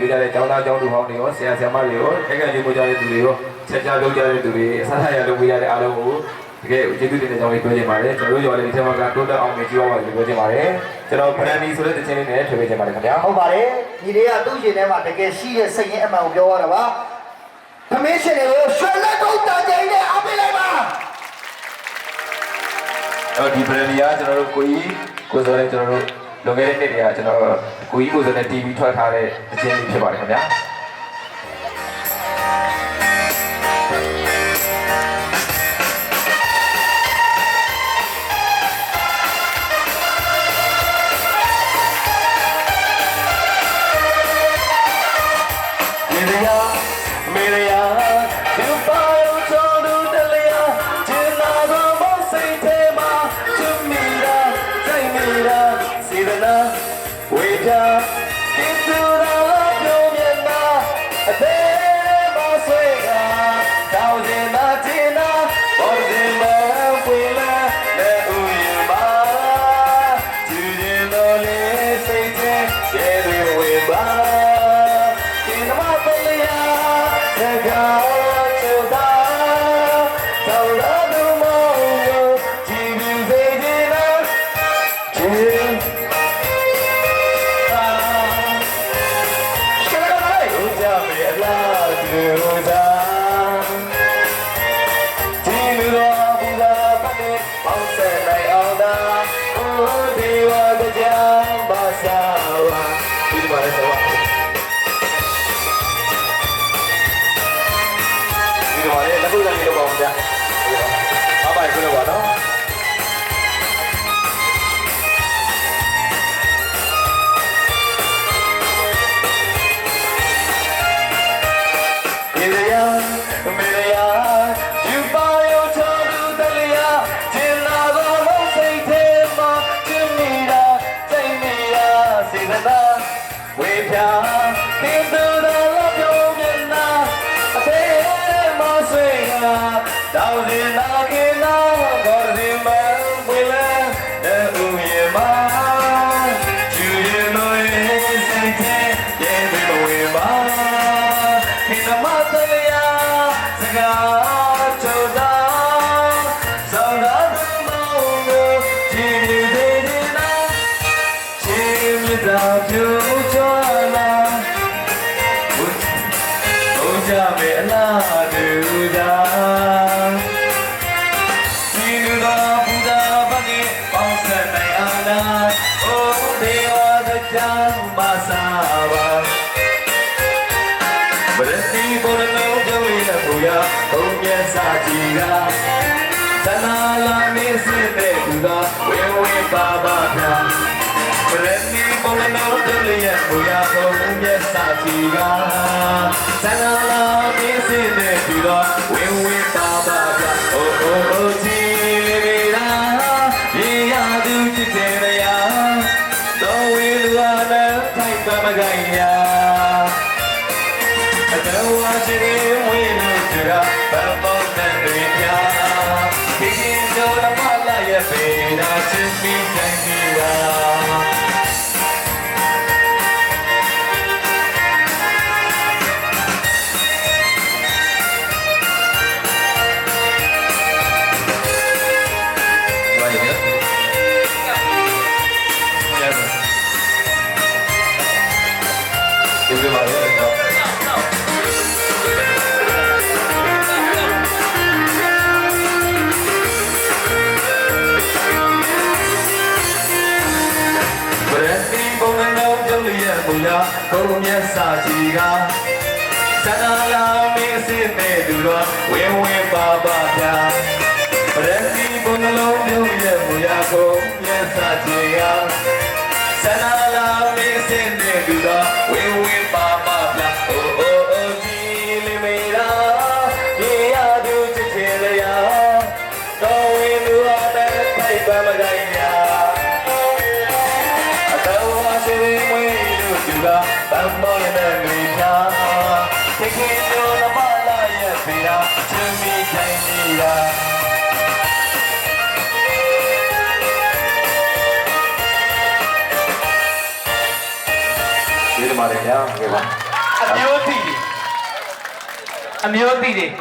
ညီကြတဲ့ကျောင်းသားကျောင်းသူဟောင်းတွေရောဆရာဆရာမတွေရောအခက်အခဲမျိုးကြတဲ့သူတွေရောဆက်ကြလုပ်ကြတဲ့သူတွေအစားအစာရလုပ်ပေးရတဲ့အားလုံးကိုတကယ်ကျေးဇူးတင်တဲ့ကြောင်းလေးပြောချင်ပါတယ်ကျွန်တော်တို့ရောလည်းဒီထက်မှတိုးတက်အောင်ကြည့်အောင်ပြောချင်ပါတယ်ကျွန်တော်ဖရန်ဒီဆိုတဲ့တခြင်းလေးနဲ့ထွေပေးချင်ပါတယ်ခင်ဗျာဟုတ်ပါတယ်ညီလေးကသူ့ရှင်ထဲမှာတကယ်ရှိတဲ့စိတ်ရင်းအမှန်ကိုပြောရတာပါသမင်းရှင်တွေကိုရွှေလက်ကုန်းတန်ကြိမ်နဲ့အပိလိုက်ပါဒီဖရန်ဒီကကျွန်တော်တို့ကိုကြီးကိုစောလည်းကျွန်တော်တို့လွန်ခဲ့တဲ့နှစ်တည်းကကျွန်တော်ကိုကြီးကိုစောနဲ့ TV ထွက်ထားတဲ့တခြင်းလေးဖြစ်ပါတယ်ခင်ဗျာကုန်မြတ်စာကြီးကသနာလာမင်းစစ်တဲ့သူတော်ဝင်းဝင်းပါပါဗျာပရတိဘုံနှလုံးပြုံးရဲ့မူရကုန်မြတ်စာကြီးကသနာလာမင်းစစ်တဲ့သူတော်ဝင်းဝင်းပါပါဗျာအိုးအိုးအိုးကြီးလေးမေရာဒီရသူချစ်ချင်လျာတော်ဝင်းသူအတဲ့ဖိုက်ပါမကိုင်းညာအတော်ဝါစေမွေးလို့သူကဘမ်းပေါ်တဲ့လူညာတကယ်လို့နမလာရဲ့ဖေးတာချမ်းမီတိုင်းနေတာဒီ ပါတယ်ဗျာ ကဲပါ အမျိုးသိတယ်အမျိုးသိတယ်